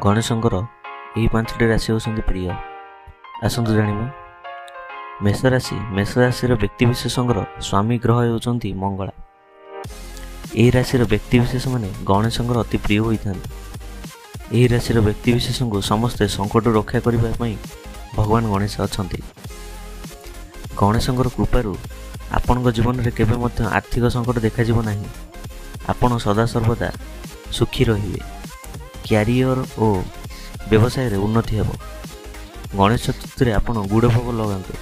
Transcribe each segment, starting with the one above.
गणेशଙ୍କର ଏହି ପାଞ୍ଚଟି ରାଶି ହେଉଛନ୍ତି ପ୍ରିୟ। ଆସନ୍ତୁ ଜାଣିବା। ମେଷ ରାଶିର ବ୍ୟକ୍ତିବିଶେଷଙ୍କର ସ୍ୱାମୀ ଗ୍ରହ ହେଉଛନ୍ତି ମଙ୍ଗଳା। ଏହି ରାଶିର ବ୍ୟକ୍ତିବିଶେଷମାନେ ଗଣେଶଙ୍କର ଅତି ପ୍ରିୟ ହୋଇଥାନ୍ତି। ଏହି ରାଶିର ବ୍ୟକ୍ତିବିଶେଷଙ୍କୁ ସମସ୍ତେ ସଙ୍କଟରୁ ରକ୍ଷା କରିବା ପାଇଁ ଭଗବାନ ଗଣେଶ ଅଛନ୍ତି। ଗଣେଶଙ୍କର କୃପାରୁ ଆପଣଙ୍କ ଜୀବନରେ କେବେ ମଧ୍ୟ ଆର୍ଥିକ ସଙ୍କଟ ଦେଖାଯିବ ନାହିଁ। ଆପଣ ସଦାସର୍ବଦା ସୁଖୀ ରହିବେ। କ୍ୟାରିୟର ଓ ବ୍ୟବସାୟରେ ଉନ୍ନତି ହେବ। ଗଣେଶ ଚତୁର୍ଥୀରେ ଆପଣ ଗୁଡ଼ ଭୋଗ ଲଗାନ୍ତୁ।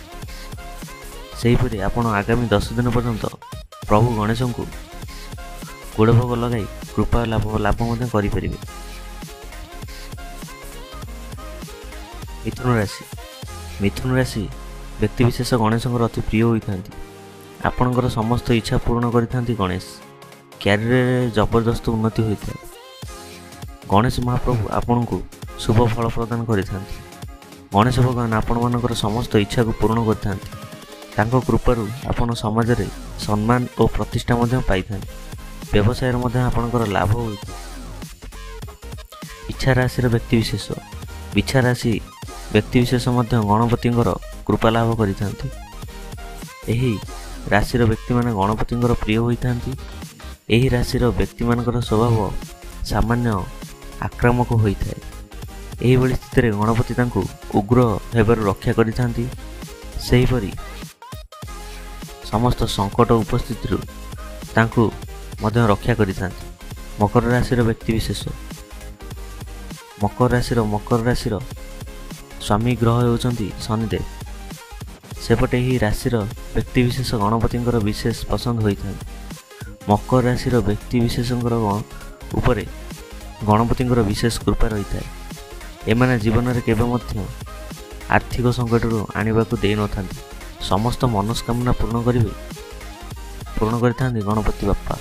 ସେହିପରି ଆପଣ ଆଗାମୀ 10 ଦିନ ପର୍ଯ୍ୟନ୍ତ ପ୍ରଭୁ ଗଣେଶଙ୍କୁ ଗୁଡ଼ ଭୋଗ ଲଗାଇ କୃପା ଲାଭ ମଧ୍ୟ କରିପାରିବେ। ମିଥୁନ ରାଶି ବ୍ୟକ୍ତିବିଶେଷ ଗଣେଶଙ୍କର ଅତି ପ୍ରିୟ ହୋଇଥାନ୍ତି। ଆପଣଙ୍କର ସମସ୍ତ ଇଚ୍ଛା ପୂରଣ କରିଥାନ୍ତି ଗଣେଶ। କ୍ୟାରିୟରରେ ଜବରଦସ୍ତ ଉନ୍ନତି ହୋଇଥାଏ। ଗଣେଶ ମହାପ୍ରଭୁ ଆପଣଙ୍କୁ ଶୁଭ ଫଳ ପ୍ରଦାନ କରିଥାନ୍ତି। ଗଣେଶ ଭଗବାନ ଆପଣମାନଙ୍କର ସମସ୍ତ ଇଚ୍ଛାକୁ ପୂରଣ କରିଥାନ୍ତି। ତାଙ୍କ କୃପାରୁ ଆପଣ ସମାଜରେ ସମ୍ମାନ ଓ ପ୍ରତିଷ୍ଠା ମଧ୍ୟ ପାଇଥାନ୍ତି। ବ୍ୟବସାୟରେ ମଧ୍ୟ ଆପଣଙ୍କର ଲାଭ ହୋଇଥାଏ। ବିଛା ରାଶିର ବ୍ୟକ୍ତିବିଶେଷ ମଧ୍ୟ ଗଣପତିଙ୍କର କୃପା ଲାଭ କରିଥାନ୍ତି। ଏହି ରାଶିର ବ୍ୟକ୍ତିମାନେ ଗଣପତିଙ୍କର ପ୍ରିୟ ହୋଇଥାନ୍ତି। ଏହି ରାଶିର ବ୍ୟକ୍ତିମାନଙ୍କର ସ୍ୱଭାବ ସାମାନ୍ୟ ଆକ୍ରାମକ ହୋଇଥାଏ। ଏହିଭଳି ସ୍ଥିତିରେ ଗଣପତି ତାଙ୍କୁ ଉଗ୍ର ହେବାରୁ ରକ୍ଷା କରିଥାନ୍ତି। ସେହିପରି ସମସ୍ତ ସଙ୍କଟ ଉପସ୍ଥିତିରୁ ତାଙ୍କୁ ମଧ୍ୟ ରକ୍ଷା କରିଥାନ୍ତି। ମକର ରାଶିର ସ୍ୱାମୀ ଗ୍ରହ ହେଉଛନ୍ତି ଶନିଦେବ। ସେପଟେ ଏହି ରାଶିର ବ୍ୟକ୍ତିବିଶେଷ ଗଣପତିଙ୍କର ବିଶେଷ ପସନ୍ଦ ହୋଇଥାନ୍ତି। ମକର ରାଶିର ବ୍ୟକ୍ତିବିଶେଷଙ୍କର ଉପରେ ଗଣପତିଙ୍କର ବିଶେଷ କୃପା ରହିଥାଏ। ଏମାନେ ଜୀବନରେ କେବେ ମଧ୍ୟ ଆର୍ଥିକ ସଙ୍କଟରୁ ଆଣିବାକୁ ଦେଇନଥାନ୍ତି। ସମସ୍ତ ମନସ୍କାମନା ପୂରଣ କରିଥାନ୍ତି ଗଣପତି ବାପା।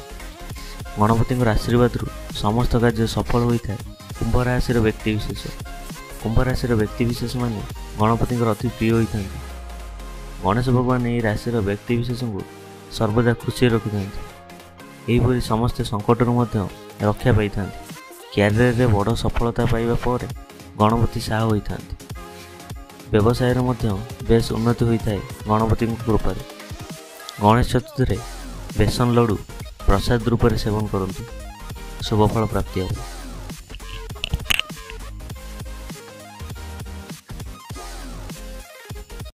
ଗଣପତିଙ୍କର ଆଶୀର୍ବାଦରୁ ସମସ୍ତ କାର୍ଯ୍ୟ ସଫଳ ହୋଇଥାଏ। କୁମ୍ଭ ରାଶିର ବ୍ୟକ୍ତିବିଶେଷମାନେ ଗଣପତିଙ୍କର ଅତି ପ୍ରିୟ ହୋଇଥାନ୍ତି। ଗଣେଶ ଭଗବାନ ଏହି ରାଶିର ବ୍ୟକ୍ତିବିଶେଷଙ୍କୁ ସର୍ବଦା ଖୁସିରେ ରଖିଥାନ୍ତି। ଏହିପରି ସମସ୍ତେ ସଙ୍କଟରୁ ମଧ୍ୟ ରକ୍ଷା ପାଇଥାନ୍ତି। କ୍ୟାରିୟରରେ ବଡ଼ ସଫଳତା ପାଇବା ପରେ ଗଣପତି ସାହା ହୋଇଥାନ୍ତି। ବ୍ୟବସାୟରେ ମଧ୍ୟ ବେଶ ଉନ୍ନତି ହୋଇଥାଏ ଗଣପତିଙ୍କ କୃପାରେ। ଗଣେଶ ଚତୁର୍ଥୀରେ ବେସନ ଲଡ଼ୁ ପ୍ରସାଦ ରୂପରେ ସେବନ କରନ୍ତୁ। ଶୁଭଫଳ ପ୍ରାପ୍ତି ହେବ।